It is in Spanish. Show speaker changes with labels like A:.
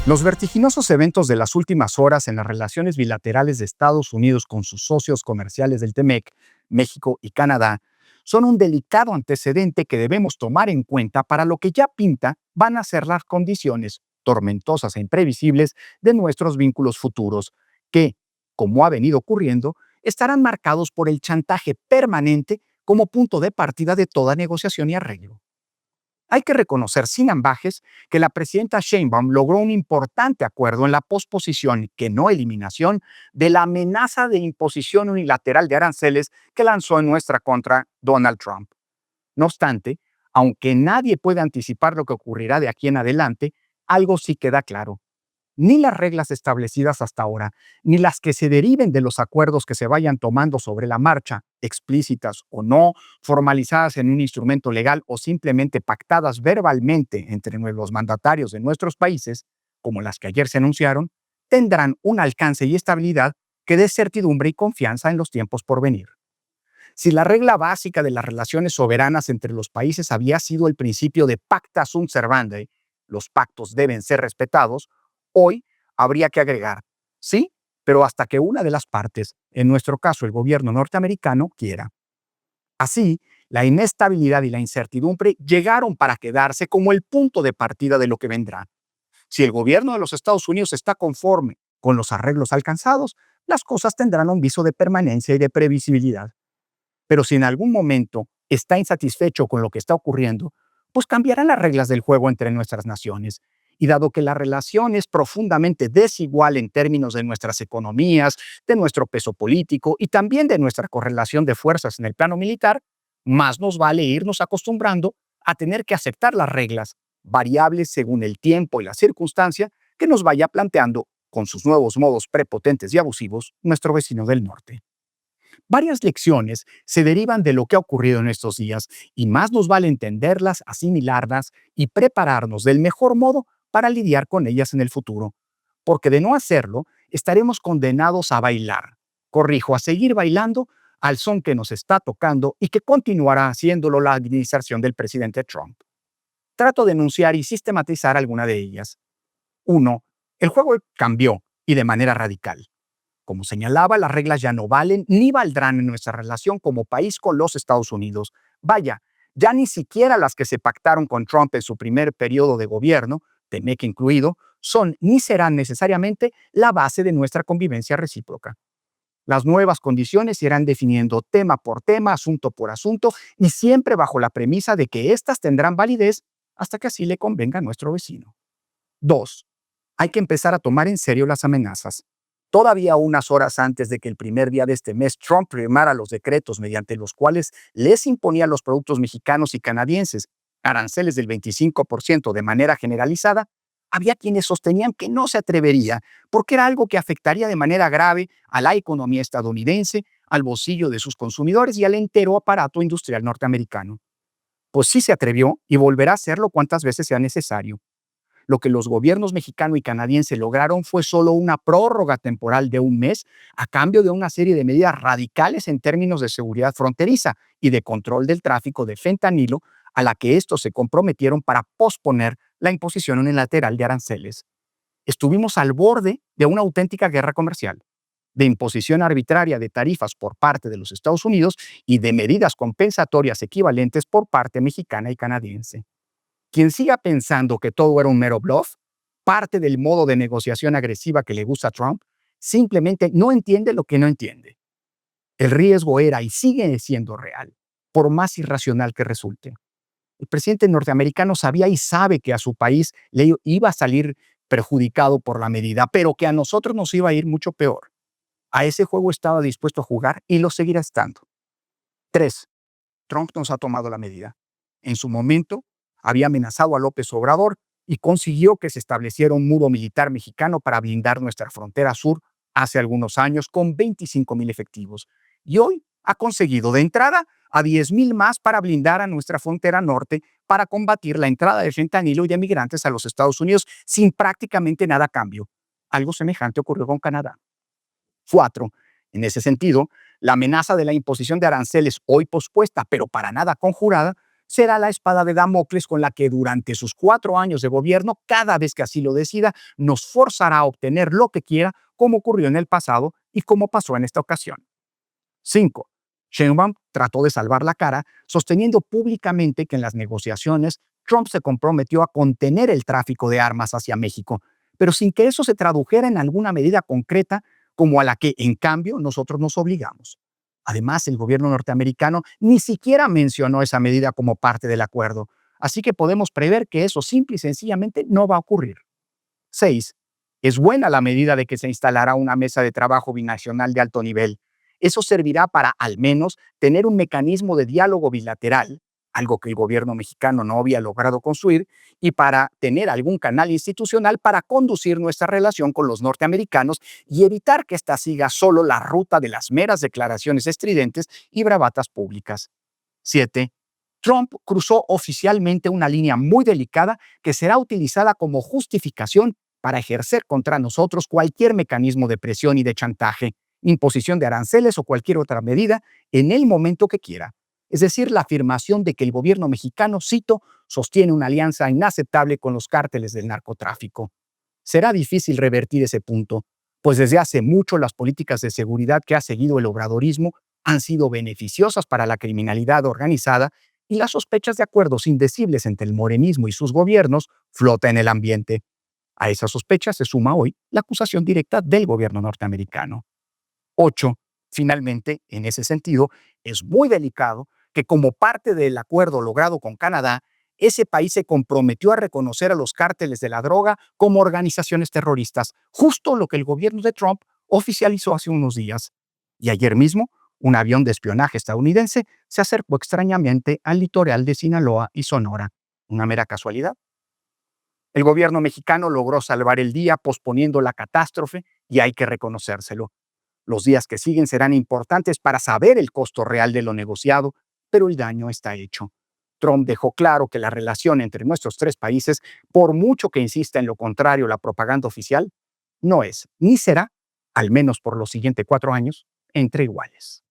A: Los vertiginosos eventos de las últimas horas en las relaciones bilaterales de Estados Unidos con sus socios comerciales del TEMEC, México y Canadá, son un delicado antecedente que debemos tomar en cuenta para lo que ya pinta van a ser las condiciones tormentosas e imprevisibles de nuestros vínculos futuros, que, como ha venido ocurriendo, estarán marcados por el chantaje permanente como punto de partida de toda negociación y arreglo. Hay que reconocer sin ambajes que la presidenta Sheinbaum logró un importante acuerdo en la posposición, que no eliminación, de la amenaza de imposición unilateral de aranceles que lanzó en nuestra contra Donald Trump. No obstante, aunque nadie puede anticipar lo que ocurrirá de aquí en adelante, algo sí queda claro: ni las reglas establecidas hasta ahora, ni las que se deriven de los acuerdos que se vayan tomando sobre la marcha, explícitas o no, formalizadas en un instrumento legal o simplemente pactadas verbalmente entre los mandatarios de nuestros países, como las que ayer se anunciaron, tendrán un alcance y estabilidad que dé certidumbre y confianza en los tiempos por venir. Si la regla básica de las relaciones soberanas entre los países había sido el principio de pacta sunt servanda, los pactos deben ser respetados, hoy habría que agregar, sí, pero hasta que una de las partes, en nuestro caso el gobierno norteamericano, quiera. Así, la inestabilidad y la incertidumbre llegaron para quedarse como el punto de partida de lo que vendrá. Si el gobierno de los Estados Unidos está conforme con los arreglos alcanzados, las cosas tendrán un viso de permanencia y de previsibilidad. Pero si en algún momento está insatisfecho con lo que está ocurriendo, pues cambiarán las reglas del juego entre nuestras naciones. Y dado que la relación es profundamente desigual en términos de nuestras economías, de nuestro peso político y también de nuestra correlación de fuerzas en el plano militar, más nos vale irnos acostumbrando a tener que aceptar las reglas, variables según el tiempo y la circunstancia que nos vaya planteando, con sus nuevos modos prepotentes y abusivos, nuestro vecino del norte. Varias lecciones se derivan de lo que ha ocurrido en estos días, y más nos vale entenderlas, asimilarlas y prepararnos del mejor modo para lidiar con ellas en el futuro. Porque de no hacerlo, estaremos condenados a bailar. Corrijo, a seguir bailando al son que nos está tocando y que continuará haciéndolo la administración del presidente Trump. Trato de enunciar y sistematizar alguna de ellas. 1. El juego cambió, y de manera radical. Como señalaba, las reglas ya no valen ni valdrán en nuestra relación como país con los Estados Unidos. Vaya, ya ni siquiera las que se pactaron con Trump en su primer periodo de gobierno, TEMEC incluido, son ni serán necesariamente la base de nuestra convivencia recíproca. Las nuevas condiciones se irán definiendo tema por tema, asunto por asunto, y siempre bajo la premisa de que éstas tendrán validez hasta que así le convenga a nuestro vecino. 2. Hay que empezar a tomar en serio las amenazas. Todavía unas horas antes de que el primer día de este mes Trump firmara los decretos mediante los cuales les imponía a los productos mexicanos y canadienses aranceles del 25% de manera generalizada, había quienes sostenían que no se atrevería porque era algo que afectaría de manera grave a la economía estadounidense, al bolsillo de sus consumidores y al entero aparato industrial norteamericano. Pues sí se atrevió y volverá a hacerlo cuantas veces sea necesario. Lo que los gobiernos mexicano y canadiense lograron fue solo una prórroga temporal de un mes a cambio de una serie de medidas radicales en términos de seguridad fronteriza y de control del tráfico de fentanilo, a la que estos se comprometieron para posponer la imposición unilateral de aranceles. Estuvimos al borde de una auténtica guerra comercial, de imposición arbitraria de tarifas por parte de los Estados Unidos y de medidas compensatorias equivalentes por parte mexicana y canadiense. Quien siga pensando que todo era un mero bluff, parte del modo de negociación agresiva que le gusta a Trump, simplemente no entiende lo que no entiende. El riesgo era y sigue siendo real, por más irracional que resulte. El presidente norteamericano sabía y sabe que a su país le iba a salir perjudicado por la medida, pero que a nosotros nos iba a ir mucho peor. A ese juego estaba dispuesto a jugar y lo seguirá estando. 3. Trump nos ha tomado la medida. En su momento, había amenazado a López Obrador y consiguió que se estableciera un muro militar mexicano para blindar nuestra frontera sur hace algunos años con 25,000 efectivos. Y hoy ha conseguido de entrada a 10,000 más para blindar a nuestra frontera norte para combatir la entrada de fentanilo y de migrantes a los Estados Unidos sin prácticamente nada a cambio. Algo semejante ocurrió con Canadá. 4. En ese sentido, la amenaza de la imposición de aranceles hoy pospuesta, pero para nada conjurada, será la espada de Damocles con la que durante sus 4 años de gobierno, cada vez que así lo decida, nos forzará a obtener lo que quiera, como ocurrió en el pasado y como pasó en esta ocasión. 5. Sheinbaum trató de salvar la cara, sosteniendo públicamente que en las negociaciones Trump se comprometió a contener el tráfico de armas hacia México, pero sin que eso se tradujera en alguna medida concreta como a la que, en cambio, nosotros nos obligamos. Además, el gobierno norteamericano ni siquiera mencionó esa medida como parte del acuerdo, así que podemos prever que eso simple y sencillamente no va a ocurrir. 6. Es buena la medida de que se instalará una mesa de trabajo binacional de alto nivel. Eso servirá para, al menos, tener un mecanismo de diálogo bilateral, algo que el gobierno mexicano no había logrado construir, y para tener algún canal institucional para conducir nuestra relación con los norteamericanos y evitar que ésta siga solo la ruta de las meras declaraciones estridentes y bravatas públicas. 7. Trump cruzó oficialmente una línea muy delicada que será utilizada como justificación para ejercer contra nosotros cualquier mecanismo de presión y de chantaje, imposición de aranceles o cualquier otra medida en el momento que quiera. Es decir, la afirmación de que el gobierno mexicano, cito, sostiene una alianza inaceptable con los cárteles del narcotráfico. Será difícil revertir ese punto, pues desde hace mucho las políticas de seguridad que ha seguido el obradorismo han sido beneficiosas para la criminalidad organizada y las sospechas de acuerdos indecibles entre el morenismo y sus gobiernos flota en el ambiente. A esa sospecha se suma hoy la acusación directa del gobierno norteamericano. 8. Finalmente, en ese sentido, es muy delicado que como parte del acuerdo logrado con Canadá, ese país se comprometió a reconocer a los cárteles de la droga como organizaciones terroristas, justo lo que el gobierno de Trump oficializó hace unos días. Y ayer mismo, un avión de espionaje estadounidense se acercó extrañamente al litoral de Sinaloa y Sonora. ¿Una mera casualidad? El gobierno mexicano logró salvar el día posponiendo la catástrofe y hay que reconocérselo. Los días que siguen serán importantes para saber el costo real de lo negociado, pero el daño está hecho. Trump dejó claro que la relación entre nuestros tres países, por mucho que insista en lo contrario la propaganda oficial, no es ni será, al menos por los siguientes 4 años, entre iguales.